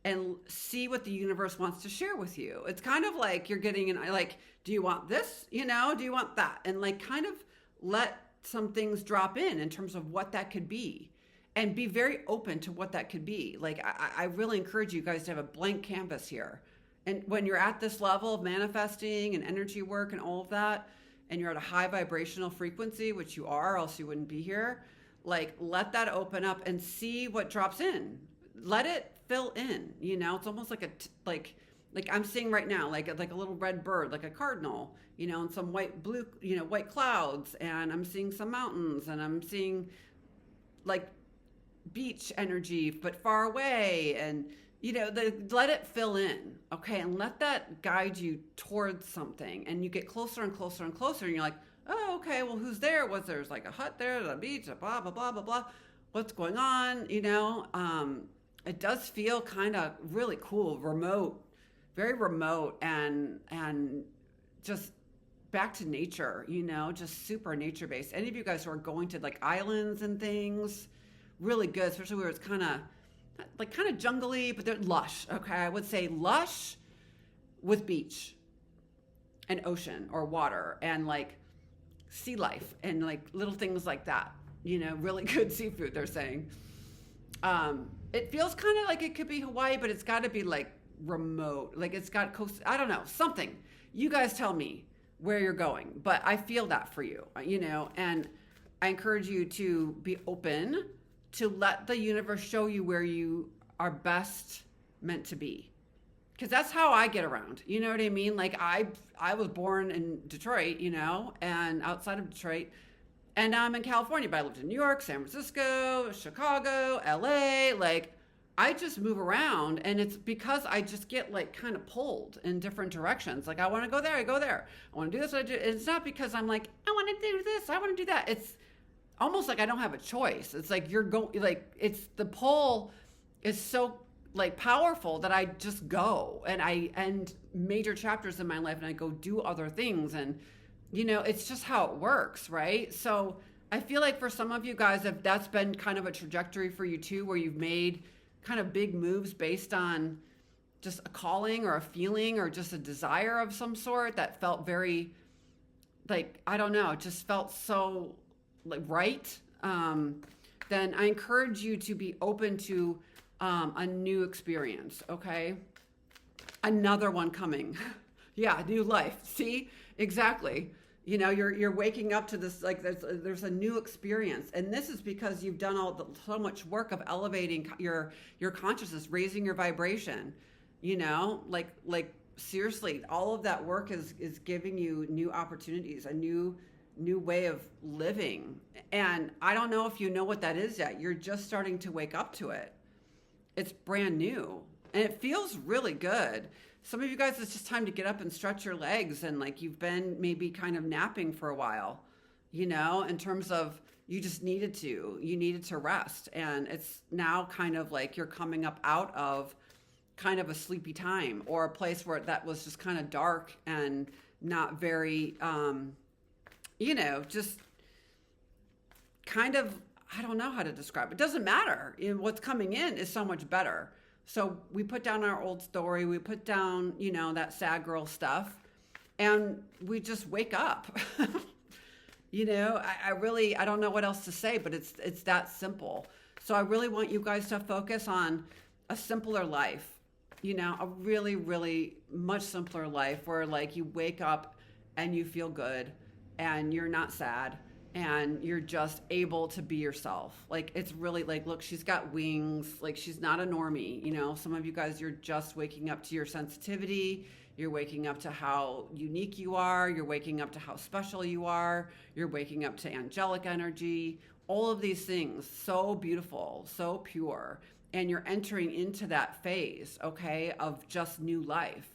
and see what the universe wants to share with you. It's kind of like you're getting like, do you want this? Do you want that? And like kind of let some things drop in terms of what that could be. And be very open to what that could be. Like I really encourage you guys to have a blank canvas here. And when you're at this level of manifesting and energy work and all of that, and you're at a high vibrational frequency, which you are, else you wouldn't be here, like let that open up and see what drops in. Let it fill in, it's almost like like I'm seeing right now, like a little red bird, like a cardinal, and some white clouds, and I'm seeing some mountains, and I'm seeing like beach energy, but far away, and let it fill in, okay? And let that guide you towards something. And you get closer and closer and closer, and you're like, oh, okay, well, who's there? There's like a hut there, a beach, blah, blah, blah, blah, blah. What's going on, It does feel kind of really cool, remote, very remote, and just back to nature, just super nature-based. Any of you guys who are going to like islands and things, really good, especially where it's kind of jungly, but they're lush. Okay, I would say lush with beach and ocean or water and like sea life and like little things like that. Really good seafood, they're saying. It feels kind of like it could be Hawaii, but it's got to be like remote. Like it's got coast. I don't know, something. You guys tell me where you're going, but I feel that for you. And I encourage you to be open to let the universe show you where you are best meant to be. Because that's how I get around. You know what I mean? Like I was born in Detroit, and outside of Detroit, and now I'm in California, but I lived in New York, San Francisco, Chicago, LA. Like I just move around, and it's because I just get like kind of pulled in different directions. Like I want to go there, I go there. I want to do this, I do. It's not because I'm like, I want to do this, I want to do that. It's almost like I don't have a choice. It's like you're going, like it's the pull is so like powerful that I just go, and I end major chapters in my life and I go do other things, and it's just how it works, right? So I feel like for some of you guys, if that's been kind of a trajectory for you too, where you've made kind of big moves based on just a calling or a feeling or just a desire of some sort that felt very, like, I don't know, it just felt so like right, then I encourage you to be open to a new experience, okay? Another one coming. Yeah, new life. See? Exactly. You know, you're waking up to this, like there's a new experience. And this is because you've done so much work of elevating your consciousness, raising your vibration. You know, like seriously, all of that work is giving you new opportunities, a new way of living. And I don't know if you know what that is yet. You're just starting to wake up to it. It's brand new and it feels really good. Some of you guys, it's just time to get up and stretch your legs, and like you've been maybe kind of napping for a while, you know, in terms of you needed to rest. And it's now kind of like you're coming up out of kind of a sleepy time or a place where that was just kind of dark and not very, you know, just kind of, I don't know how to describe it. It doesn't matter. What's coming in is so much better. So we put down our old story. We put down, you know, that sad girl stuff, and we just wake up. You know, I don't know what else to say, but it's that simple. So I really want you guys to focus on a simpler life, you know, a really, really much simpler life where like you wake up and you feel good and you're not sad and you're just able to be yourself. Like, it's really like, look, she's got wings. Like, she's not a normie. You know, some of you guys, you're just waking up to your sensitivity. You're waking up to how unique you are. You're waking up to how special you are. You're waking up to angelic energy. All of these things, so beautiful, so pure. And you're entering into that phase, okay, of just new life.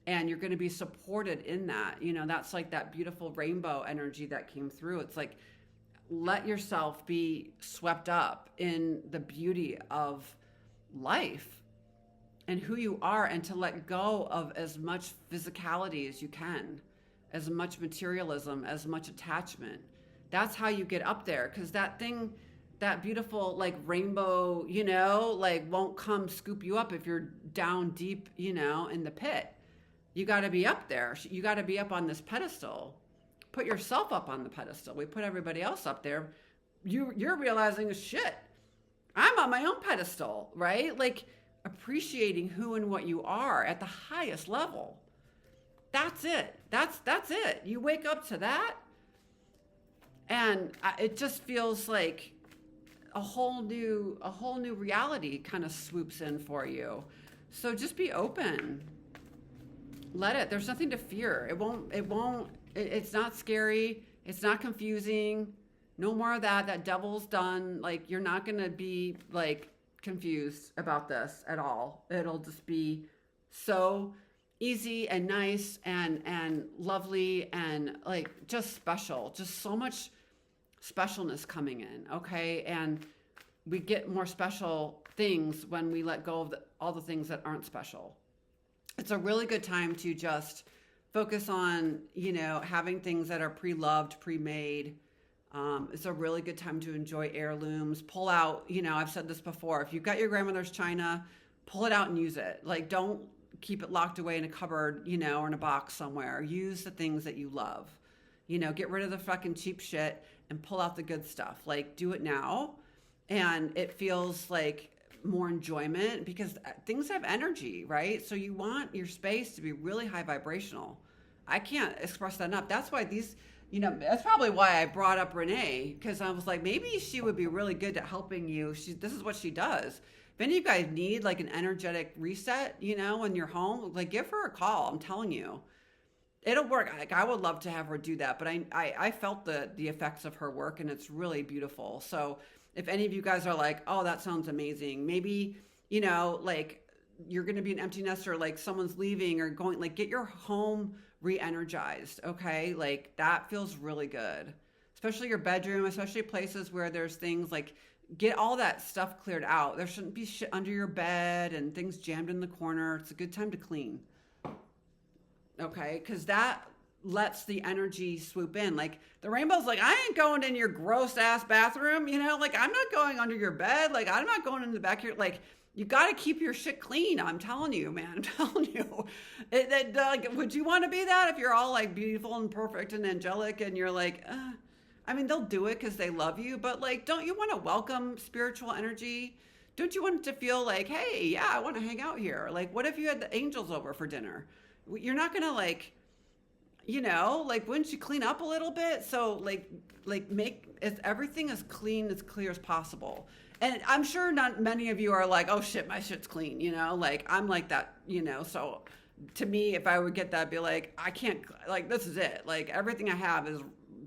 And you're going to be supported in that. You know, that's like that beautiful rainbow energy that came through. It's like, let yourself be swept up in the beauty of life and who you are, and to let go of as much physicality as you can, as much materialism, as much attachment. That's how you get up there. Because that thing, that beautiful like rainbow, you know, like won't come scoop you up if you're down deep, you know, in the pit. You got to be up there. You got to be up on this pedestal. Put yourself up on the pedestal. We put everybody else up there. You're realizing, shit, I'm on my own pedestal, right? Like, appreciating who and what you are at the highest level. That's it. That's it. You wake up to that, and it just feels like a whole new reality kind of swoops in for you. So just be open. Let it. There's nothing to fear. It's not scary. It's not confusing. No more of that. That devil's done. Like, you're not going to be like confused about this at all. It'll just be so easy and nice and lovely and like just special. Just so much specialness coming in. Okay. And we get more special things when we let go of all the things that aren't special. It's a really good time to just focus on, you know, having things that are pre-loved, pre-made. It's a really good time to enjoy heirlooms. Pull out, you know, I've said this before, if you've got your grandmother's china, pull it out and use it. Like, don't keep it locked away in a cupboard, you know, or in a box somewhere. Use the things that you love. You know, get rid of the fucking cheap shit and pull out the good stuff. Like, do it now. And it feels like more enjoyment because things have energy, right? So you want your space to be really high vibrational. I can't express that enough. That's why these, you know, that's probably why I brought up Renee, because I was like, maybe she would be really good at helping you. This is what she does. If any of you guys need like an energetic reset, you know, in your home, like give her a call. I'm telling you, it'll work. Like, I would love to have her do that, but I felt the effects of her work, and it's really beautiful. So if any of you guys are like, oh, that sounds amazing, maybe, you know, like you're going to be an empty nester, like someone's leaving or going, like get your home re-energized. Okay. Like that feels really good, especially your bedroom, especially places where there's things like, get all that stuff cleared out. There shouldn't be shit under your bed and things jammed in the corner. It's a good time to clean. Okay. Cause that lets the energy swoop in. Like the rainbow's like, I ain't going in your gross ass bathroom, you know, like I'm not going under your bed. Like I'm not going in the back of your, like, you got to keep your shit clean. I'm telling you, man. I'm telling you. Like, would you want to be that if you're all like beautiful and perfect and angelic and you're like, I mean, they'll do it because they love you, but like, don't you want to welcome spiritual energy? Don't you want it to feel like, hey, yeah, I want to hang out here? Like, what if you had the angels over for dinner? You're not going to like, you know, like, wouldn't you clean up a little bit? So like make everything as clean, as clear as possible. And I'm sure not many of you are like, oh shit, my shit's clean, you know, like I'm like that, you know. So to me, if I would get that, I'd be like, I can't, like, this is it. Like everything I have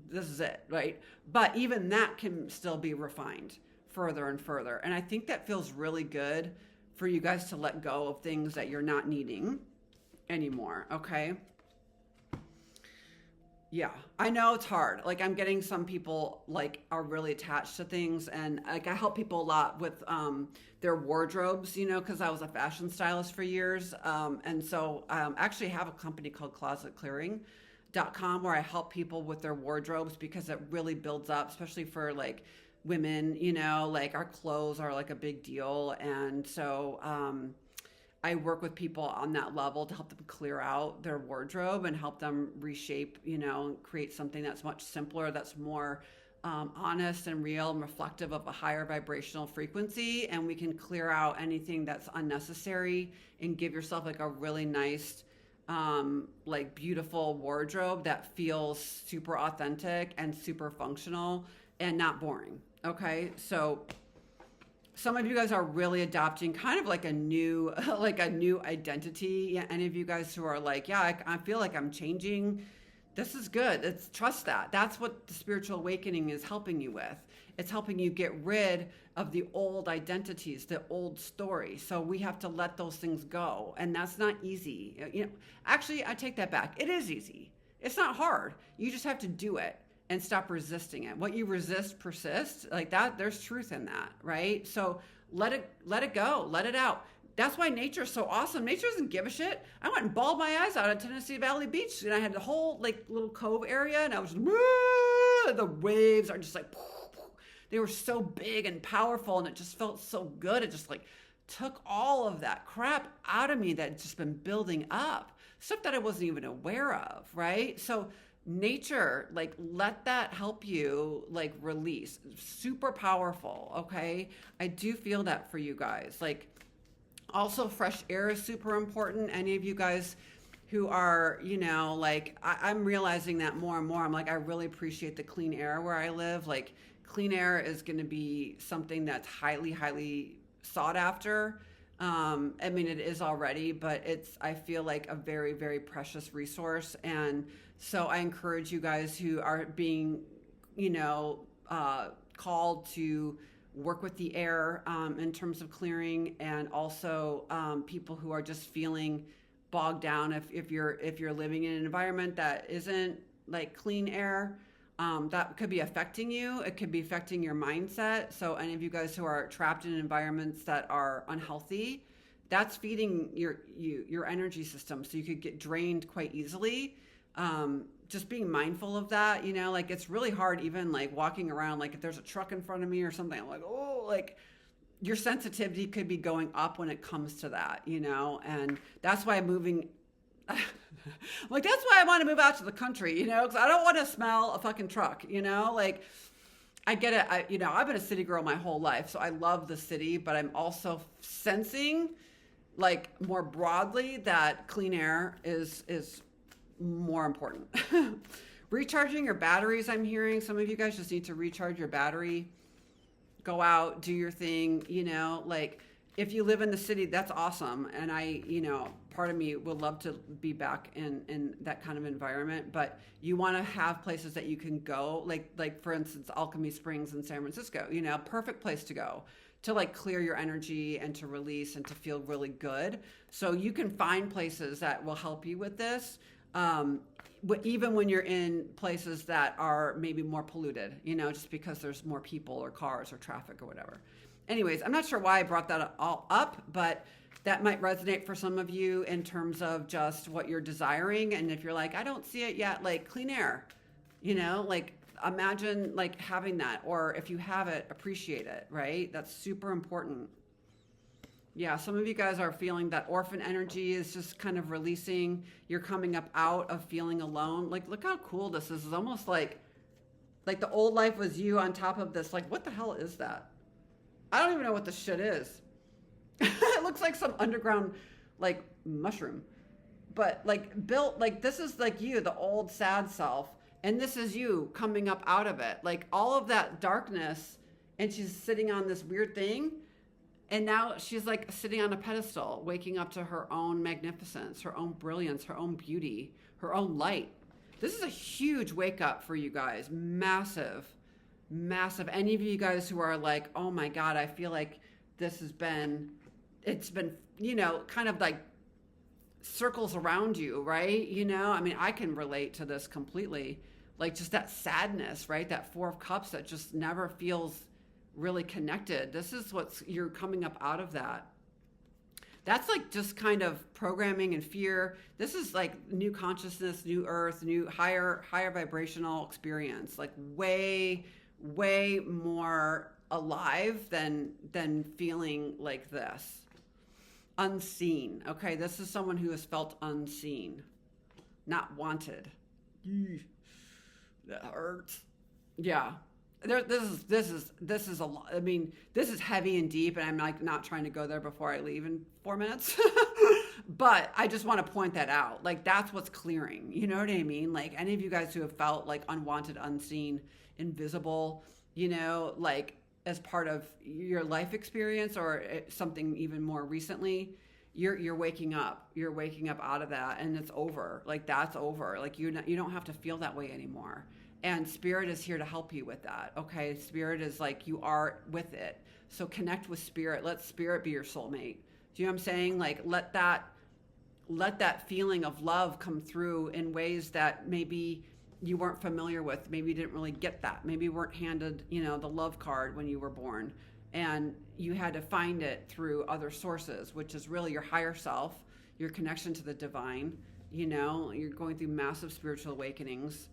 this is it, right? But even that can still be refined further and further. And I think that feels really good for you guys to let go of things that you're not needing anymore, okay? Yeah, I know it's hard. Like I'm getting some people like are really attached to things, and like I help people a lot with their wardrobes, you know, because I was a fashion stylist for years. And so actually have a company called closetclearing.com where I help people with their wardrobes because it really builds up, especially for like women, you know, like our clothes are like a big deal. And so I work with people on that level to help them clear out their wardrobe and help them reshape, you know, create something that's much simpler, that's more honest and real and reflective of a higher vibrational frequency. And we can clear out anything that's unnecessary and give yourself like a really nice, like beautiful wardrobe that feels super authentic and super functional and not boring. Okay. So some of you guys are really adopting kind of like a new, like a new identity. Yeah, any of you guys who are like, yeah, I feel like I'm changing. This is good. Trust that. That's what the spiritual awakening is helping you with. It's helping you get rid of the old identities, the old story. So we have to let those things go. And that's not easy. You know, actually, I take that back. It is easy. It's not hard. You just have to do it and stop resisting it. What you resist persists, like that, there's truth in that, right? So let it go, let it out. That's why nature's so awesome. Nature doesn't give a shit. I went and bawled my eyes out at Tennessee Valley Beach, and I had the whole like little cove area, and I was just, the waves are just like, they were so big and powerful, and it just felt so good. It just like took all of that crap out of me that had just been building up, stuff that I wasn't even aware of, right? So nature, like, let that help you, like, release. Super powerful, okay? I do feel that for you guys. Like, also fresh air is super important. Any of you guys who are, you know, like, I'm realizing that more and more. I'm like, I really appreciate the clean air where I live. Like, clean air is going to be something that's highly, highly sought after. I mean, it is already, but I feel like a very, very precious resource. And so I encourage you guys who are being, you know, called to work with the air in terms of clearing, and also people who are just feeling bogged down. If you're living in an environment that isn't like clean air, that could be affecting you. It could be affecting your mindset. So any of you guys who are trapped in environments that are unhealthy, that's feeding your energy system. So you could get drained quite easily. Just being mindful of that, you know, like it's really hard even like walking around, like if there's a truck in front of me or something, I'm like, oh, like your sensitivity could be going up when it comes to that, you know. And that's why moving like that's why I want to move out to the country, you know, because I don't want to smell a fucking truck, you know. Like I get it. You know, I've been a city girl my whole life, so I love the city, but I'm also sensing like more broadly that clean air is more important. Recharging your batteries, I'm hearing some of you guys just need to recharge your battery. Go out, do your thing, you know, like if you live in the city, that's awesome. And I, you know, part of me would love to be back in that kind of environment, but you want to have places that you can go, like for instance, Alchemy Springs in San Francisco, you know, perfect place to go to like clear your energy and to release and to feel really good. So you can find places that will help you with this. Even when you're in places that are maybe more polluted, you know, just because there's more people or cars or traffic or whatever. Anyways, I'm not sure why I brought that all up, but That might resonate for some of you in terms of just what you're desiring. And if you're like, I don't see it yet, like clean air, like imagine like having that, or if you have it, appreciate it, right? That's super important. Yeah, some of you guys are feeling that orphan energy is just kind of releasing. You're coming up out of feeling alone. Like, look how cool this is. It's almost like the old life was you on top of this. Like, what the hell is that? I don't even know what this shit is. It looks like some underground, like, mushroom. But, like, built, like, this is, like, you, the old sad self. And this is you coming up out of it. Like, all of that darkness. And she's sitting on this weird thing. And now she's, like, sitting on a pedestal, waking up to her own magnificence, her own brilliance, her own beauty, her own light. This is a huge wake up for you guys. Massive, massive. Any of you guys who are like, oh, my God, I feel like this has been... It's been, kind of like circles around you, right? I mean, I can relate to this completely. Like just that sadness, right? That Four of Cups that just never feels really connected. This is you're coming up out of that. That's like just kind of programming and fear. This is like new consciousness, new earth, new higher vibrational experience, like way, way more alive than feeling like this. Unseen. Okay, this is someone who has felt unseen, not wanted. That hurts. Yeah, this is a lot. I mean, this is heavy and deep, and I'm like not trying to go there before I leave in 4 minutes. But I just want to point that out. Like that's what's clearing. You know what I mean? Like any of you guys who have felt like unwanted, unseen, invisible, like as part of your life experience or something even more recently, you're waking up. You're waking up out of that, and it's over. Like that's over. Like you don't have to feel that way anymore. And Spirit is here to help you with that. Okay, Spirit is like you are with it. So connect with Spirit. Let Spirit be your soulmate. Do you know what I'm saying? Like let that feeling of love come through in ways that maybe you weren't familiar with. Maybe you didn't really get that. Maybe you weren't handed, the love card when you were born, and you had to find it through other sources, which is really your higher self, your connection to the divine. You're going through massive spiritual awakenings.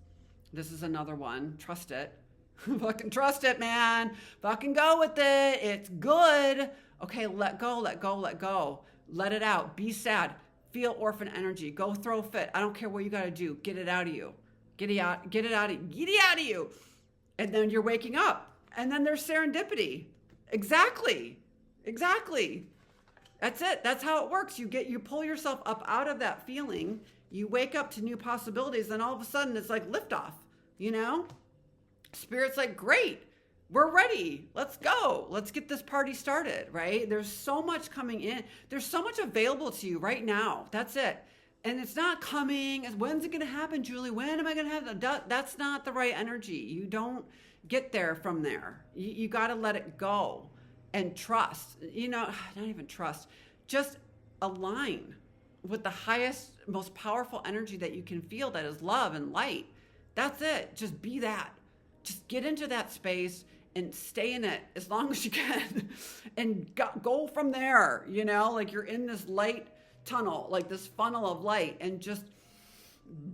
This is another one. Trust it. Fucking trust it, man. Fucking go with it. It's good. Okay, let go, let go, let go. Let it out. Be sad. Feel orphan energy. Go throw a fit. I don't care what you got to do. Get it out of you. Get it out of you. And then you're waking up. And then there's serendipity. Exactly. That's it. That's how it works. You pull yourself up out of that feeling. You wake up to new possibilities. Then all of a sudden it's like liftoff, Spirit's like, great. We're ready. Let's go. Let's get this party started, right? There's so much coming in. There's so much available to you right now. That's it. And it's not coming. When's it going to happen, Julie? When am I going to have that? That's not the right energy. You don't get there from there. You got to let it go and trust. Not even trust. Just align with the highest, most powerful energy that you can feel, that is love and light. That's it. Just be that. Just get into that space and stay in it as long as you can and go from there. Like you're in this light tunnel, like this funnel of light, and just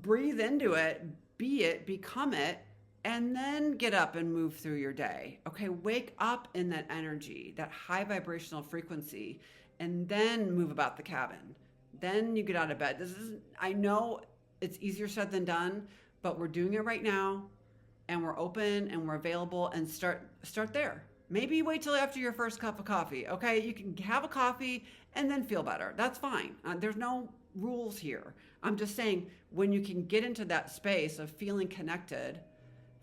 breathe into it, be it, become it, and then get up and move through your day. Okay, wake up in that energy, that high vibrational frequency, and then move about the cabin. Then you get out of bed. I know it's easier said than done, but we're doing it right now, and we're open and we're available, and start there. Maybe wait till after your first cup of coffee. Okay, you can have a coffee and then feel better. That's fine. There's no rules here. I'm just saying when you can get into that space of feeling connected,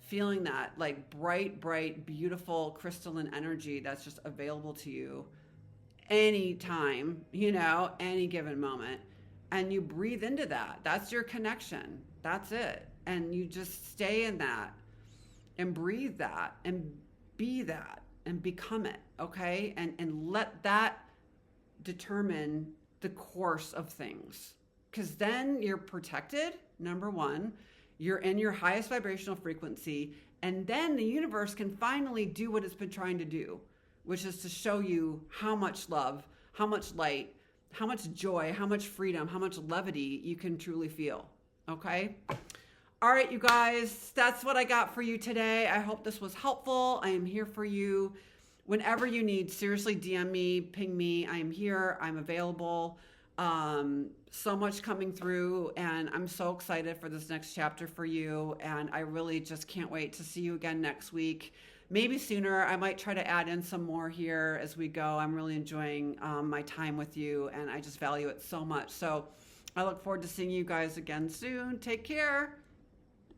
feeling that like bright, beautiful crystalline energy that's just available to you anytime, any given moment, and you breathe into that. That's your connection. That's it. And you just stay in that and breathe that and be that and become it, okay? And let that determine the course of things. Because then you're protected, number one. You're in your highest vibrational frequency. And then the universe can finally do what it's been trying to do, which is to show you how much love, how much light, how much joy, how much freedom, how much levity you can truly feel. Okay? All right, you guys, that's what I got for you today. I hope this was helpful. I am here for you whenever you need. Seriously, DM me, ping me. I am here. I'm available. So much coming through, and I'm so excited for this next chapter for you. And I really just can't wait to see you again next week. Maybe sooner. I might try to add in some more here as we go. I'm really enjoying my time with you, and I just value it so much. So I look forward to seeing you guys again soon. Take care.